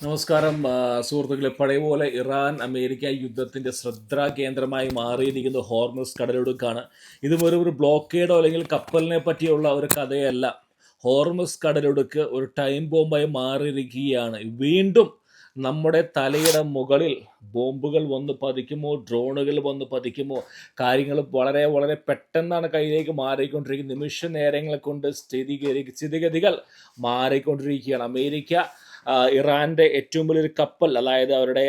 നമസ്കാരം സുഹൃത്തുക്കളെ. പഴയ പോലെ ഇറാൻ അമേരിക്ക യുദ്ധത്തിൻ്റെ ശ്രദ്ധാകേന്ദ്രമായി മാറിയിരിക്കുന്ന ഹോർമുസ് കടലിടുക്കാണ്. ഇത് ഒരു ബ്ലോക്കേഡോ അല്ലെങ്കിൽ കപ്പലിനെ പറ്റിയുള്ള ഒരു കഥയല്ല. ഹോർമുസ് കടലിടുക്ക് ഒരു ടൈം ബോംബായി മാറിയിരിക്കുകയാണ്. വീണ്ടും നമ്മുടെ തലയുടെ മുകളിൽ ബോംബുകൾ വന്ന് പതിക്കുമോ, ഡ്രോണുകൾ വന്ന് പതിക്കുമോ, കാര്യങ്ങൾ വളരെ വളരെ പെട്ടെന്നാണ് കയ്യിലേക്ക് മാറിക്കൊണ്ടിരിക്കുന്നത്. നിമിഷ നേരങ്ങൾ കൊണ്ട് സ്ഥിതിഗതികൾ മാറിക്കൊണ്ടിരിക്കുകയാണ്. അമേരിക്ക ഇറാൻ്റെ ഏറ്റവും വലിയൊരു കപ്പൽ, അതായത് അവരുടെ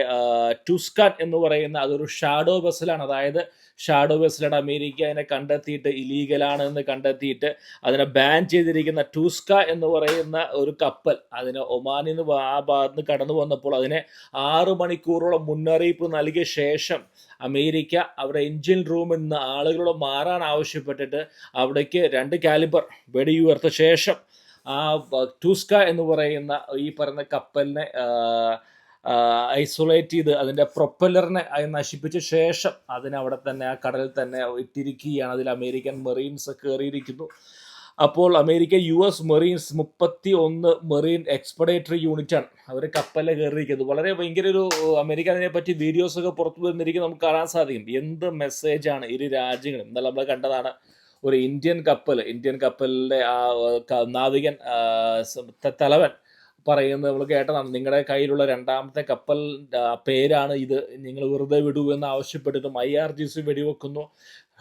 ടുസ്കാൻ എന്ന് പറയുന്ന അതൊരു ഷാഡോ വെസലാണ്. അതായത് ഷാഡോ വെസലാണ്. അമേരിക്ക അതിനെ കണ്ടെത്തിയിട്ട് ഇലീഗലാണ് എന്ന് കണ്ടെത്തിയിട്ട് അതിനെ ബാൻ ചെയ്തിരിക്കുന്ന ടുസ്ക എന്ന് പറയുന്ന ഒരു കപ്പൽ അതിന് ഒമാനിൽ നിന്ന് ആ ഭാഗത്ത് നിന്ന് കടന്നു വന്നപ്പോൾ അതിനെ 6 മണിക്കൂറോളം മുന്നറിയിപ്പ് നൽകിയ ശേഷം അമേരിക്ക അവിടെ എഞ്ചിൻ റൂമിൽ നിന്ന് ആളുകളോട് മാറാൻ ആവശ്യപ്പെട്ടിട്ട് അവിടേക്ക് 2 കാലിബർ വെടിയുയർത്ത ശേഷം ആ ടൂസ്ക എന്ന് പറയുന്ന ഈ പറയുന്ന കപ്പലിനെ ഐസൊലേറ്റ് ചെയ്ത് അതിൻ്റെ പ്രൊപ്പല്ലറിനെ നശിപ്പിച്ച ശേഷം അതിനവിടെ തന്നെ ആ കടലിൽ തന്നെ ഇട്ടിരിക്കുകയാണ്. അതിൽ അമേരിക്കൻ മെറീൻസ് കയറിയിരിക്കുന്നു. അപ്പോൾ അമേരിക്കൻ US മെറീൻസ് 31 മെറീൻ എക്സ്പെഡേറ്ററി യൂണിറ്റാണ് അവർ കപ്പലിൽ കയറിയിരിക്കുന്നത്. വളരെ ഭയങ്കര ഒരു അമേരിക്ക അതിനെപ്പറ്റി വീഡിയോസൊക്കെ പുറത്തു വന്നിരിക്കും, നമുക്ക് കാണാൻ സാധിക്കും. എന്ത് മെസ്സേജാണ് ഇരു രാജ്യങ്ങളും. ഇന്നലെ നമ്മൾ കണ്ടതാണ് ഒരു ഇന്ത്യൻ കപ്പലിൻ്റെ ആ നാവികൻ തലവൻ പറയുന്നത് നമ്മൾ കേട്ടതാണ്. നിങ്ങളുടെ കയ്യിലുള്ള 2ാമത്തെ കപ്പൽ പേരാണ് ഇത്, നിങ്ങൾ വെറുതെ വിടൂ എന്ന് ആവശ്യപ്പെട്ടിട്ടും IRGC വെടിവെക്കുന്നു.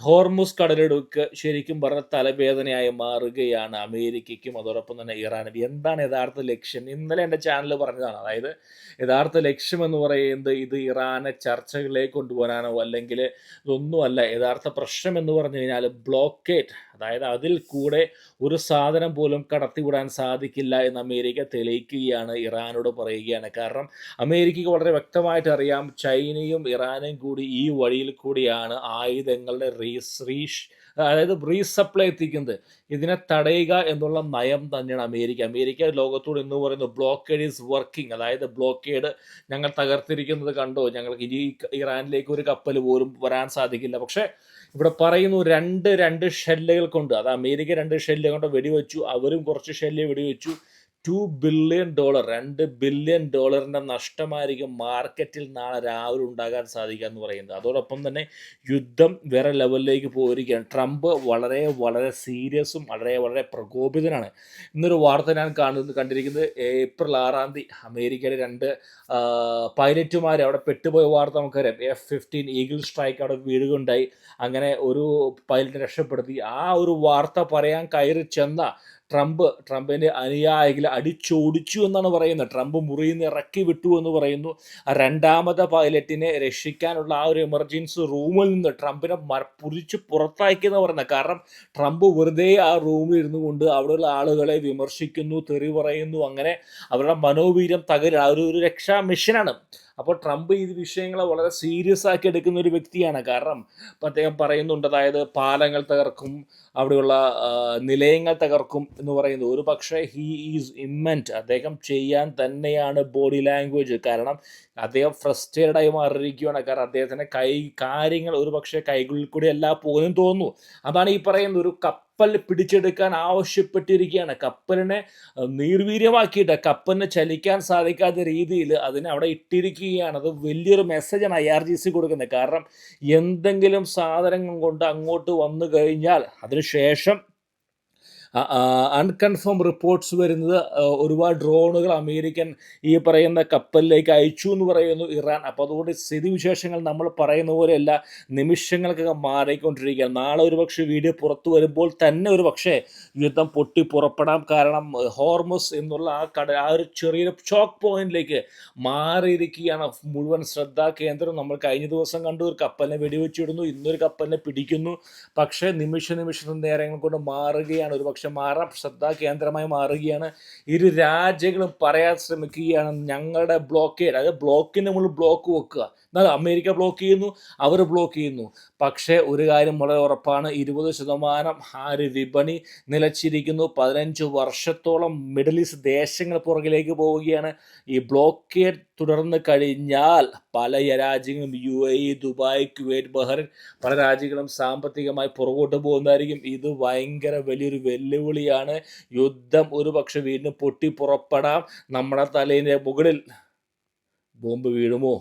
ഹോർമുസ് കടലിടുക്ക് ശരിക്കും പറഞ്ഞ തലവേദനയായി മാറുകയാണ് അമേരിക്കയ്ക്കും അതോടൊപ്പം തന്നെ ഇറാനും. എന്താണ് യഥാർത്ഥ ലക്ഷ്യം? ഇന്നലെ എൻ്റെ ചാനൽ പറഞ്ഞതാണ്. അതായത് യഥാർത്ഥ ലക്ഷ്യം എന്ന് പറയുന്നത് ഇത് ഇറാനെ ചർച്ചകളിലേക്ക് കൊണ്ടുപോകാനോ അല്ലെങ്കിൽ ഇതൊന്നുമല്ല. യഥാർത്ഥ പ്രശ്നം എന്ന് പറഞ്ഞു കഴിഞ്ഞാൽ ബ്ലോക്കേഡ്, അതായത് അതിൽ കൂടെ ഒരു സാധനം പോലും കടത്തിവിടാൻ സാധിക്കില്ല എന്ന് അമേരിക്ക തെളിയിക്കുകയാണ്, ഇറാനോട് പറയുകയാണ്. കാരണം അമേരിക്കയ്ക്ക് വളരെ വ്യക്തമായിട്ട് അറിയാം, ചൈനയും ഇറാനും കൂടി ഈ വഴിയിൽ കൂടിയാണ് ആയുധങ്ങളുടെ അതായത് റീസപ്ലൈ എത്തിക്കുന്നത്. ഇതിനെ തടയുക എന്നുള്ള നയം തന്നെയാണ് അമേരിക്ക ലോകത്തോട് എന്ന് പറയുന്നത് ബ്ലോക്കേഡ് ഈസ് വർക്കിംഗ്. അതായത് ബ്ലോക്കേഡ് ഞങ്ങൾ തകർത്തിരിക്കുന്നത് കണ്ടോ, ഞങ്ങൾക്ക് ഇനി ഇറാനിലേക്ക് ഒരു കപ്പൽ പോലും വരാൻ സാധിക്കില്ല. പക്ഷേ ഇവിടെ പറയുന്നു രണ്ട് ഷെല്ലുകൾ കൊണ്ട്, അത് അമേരിക്ക 2 ഷെല്ല് കൊണ്ട് വെടിവെച്ചു, അവരും കുറച്ച് ഷെല്ല് വെടിവെച്ചു. $2 ബില്യൺ, $2 ബില്യൺ നഷ്ടമായിരിക്കും മാർക്കറ്റിൽ നാളെ രാവിലെ ഉണ്ടാകാൻ സാധിക്കുക എന്ന് പറയുന്നത്. അതോടൊപ്പം തന്നെ യുദ്ധം വേറെ ലെവലിലേക്ക് പോയിരിക്കുകയാണ്. ട്രംപ് വളരെ വളരെ സീരിയസും വളരെ വളരെ പ്രകോപിതനാണ്. ഇന്നൊരു വാർത്ത ഞാൻ കണ്ടിരിക്കുന്നത് ഏപ്രിൽ 6-ാം തീയതി അമേരിക്കയിലെ 2 പൈലറ്റുമാർ അവിടെ പെട്ടുപോയ വാർത്ത നമുക്കറിയാം. F-15 ഈഗിൾ സ്ട്രൈക്ക് അവിടെ വീഴുകയുണ്ടായി. അങ്ങനെ ഒരു പൈലറ്റിനെ രക്ഷപ്പെടുത്തി. ആ ഒരു വാർത്ത പറയാൻ കയറി ചെന്ന ട്രംപിൻ്റെ അനുയായികളെ അടിച്ചോടിച്ചു എന്നാണ് പറയുന്നത്. ട്രംപ് മുറിയിൽ നിന്ന് ഇറക്കി വിട്ടു എന്ന് പറയുന്നു. 2ാമത്തെ പൈലറ്റിനെ രക്ഷിക്കാനുള്ള ആ ഒരു എമർജൻസി റൂമിൽ നിന്ന് ട്രംപിനെ പുരിച്ച് പുറത്താക്കിയെന്ന് പറയുന്നത്. കാരണം ട്രംപ് വെറുതെ ആ റൂമിൽ ഇരുന്നു കൊണ്ട് അവിടെയുള്ള ആളുകളെ വിമർശിക്കുന്നു, തെറി പറയുന്നു. അങ്ങനെ അവരുടെ മനോവീര്യം തകരുക ഒരു രക്ഷാ മിഷനാണ്. അപ്പോൾ ട്രംപ് ഈ വിഷയങ്ങളെ വളരെ സീരിയസ് ആക്കി എടുക്കുന്ന ഒരു വ്യക്തിയാണ്. കാരണം ഇപ്പം അദ്ദേഹം പറയുന്നുണ്ട്, അതായത് പാലങ്ങൾ തകർക്കും, അവിടെയുള്ള നിലയങ്ങൾ തകർക്കും എന്ന് പറയുന്നത്. ഒരു പക്ഷേ ഹീ ഈസ് ഇമ്മൻറ്റ്, അദ്ദേഹം ചെയ്യാൻ തന്നെയാണ് ബോഡി ലാംഗ്വേജ്. കാരണം അദ്ദേഹം ഫ്രസ്ട്രേറ്റഡായി മാറിയിരിക്കുകയാണ്. കാരണം അദ്ദേഹത്തിൻ്റെ കാര്യങ്ങൾ ഒരു പക്ഷേ കൈകളിൽ കൂടി എല്ലാം പോകുന്നു തോന്നുന്നു. അതാണ് ഈ പറയുന്നത്, ഒരു കപ്പൽ പിടിച്ചെടുക്കാൻ ആവശ്യപ്പെട്ടിരിക്കുകയാണ്. കപ്പലിനെ നിർവീര്യമാക്കിയിട്ട് കപ്പലിന് ചലിക്കാൻ സാധിക്കാത്ത രീതിയിൽ അതിനെ അവിടെ ഇട്ടിരിക്കുകയാണ്. അത് വലിയൊരു മെസ്സേജാണ് IRGC കൊടുക്കുന്നത്. കാരണം എന്തെങ്കിലും സാധനങ്ങൾ കൊണ്ട് അങ്ങോട്ട് വന്നു കഴിഞ്ഞാൽ അതിനുശേഷം അൺകൺഫേം റിപ്പോർട്ട്സ് വരുന്നത് ഒരുപാട് ഡ്രോണുകൾ അമേരിക്കൻ ഈ പറയുന്ന കപ്പലിലേക്ക് അയച്ചു എന്ന് പറയുന്നു ഇറാൻ. അപ്പോൾ അതുകൊണ്ട് സ്ഥിതിവിശേഷങ്ങൾ നമ്മൾ പറയുന്ന പോലെയല്ല, നിമിഷങ്ങൾക്കൊക്കെ മാറിക്കൊണ്ടിരിക്കുകയാണ്. നാളെ ഒരു പക്ഷേ വീഡിയോ പുറത്തു വരുമ്പോൾ തന്നെ ഒരു പക്ഷേ യുദ്ധം പൊട്ടി പുറപ്പെടാം. കാരണം ഹോർമുസ് എന്നുള്ള ആ ഒരു ചെറിയൊരു ചോക്ക് പോയിന്റിലേക്ക് മാറിയിരിക്കുകയാണ് മുഴുവൻ ശ്രദ്ധാകേന്ദ്രം. നമ്മൾ കഴിഞ്ഞ ദിവസം കണ്ടു, ഒരു കപ്പലിനെ വെടിവെച്ചിടുന്നു, ഇന്നൊരു കപ്പലിനെ പിടിക്കുന്നു. പക്ഷേ നിമിഷ നേരങ്ങൾ കൊണ്ട് മാറുകയാണ്, ഒരു മാറാം ശ്രദ്ധാകേന്ദ്രമായി മാറുകയാണ്. ഇരു രാജ്യങ്ങളും പറയാൻ ശ്രമിക്കുകയാണ് ഞങ്ങളുടെ ബ്ലോക്കേഡ്, അതായത് ബ്ലോക്കിന് നമ്മൾ ബ്ലോക്ക് വെക്കുക. എന്നാൽ അമേരിക്ക ബ്ലോക്ക് ചെയ്യുന്നു, അവർ ബ്ലോക്ക് ചെയ്യുന്നു. പക്ഷേ ഒരു കാര്യം വളരെ ഉറപ്പാണ്, 20% ആ ഒരു വിപണി നിലച്ചിരിക്കുന്നു. 15 വർഷത്തോളം മിഡിൽ ഈസ്റ്റ് ദേശങ്ങൾ പുറകിലേക്ക് പോവുകയാണ്. ഈ ബ്ലോക്കേഡ് തുടർന്ന് കഴിഞ്ഞാൽ പല രാജ്യങ്ങളും UAE, ദുബായ്, കുവൈറ്റ്, ബഹ്റൈൻ പല രാജ്യങ്ങളും സാമ്പത്തികമായി പുറകോട്ട് പോകുന്നതായിരിക്കും. ഇത് ഭയങ്കര വലിയൊരു വെല്ലുവിളിയാണ്. യുദ്ധം ഒരു പക്ഷെ വീണ്ടും പൊട്ടി പുറപ്പെടാം. നമ്മുടെ തലേൻ്റെ മുകളിൽ ബോംബ് വീഴുമോ?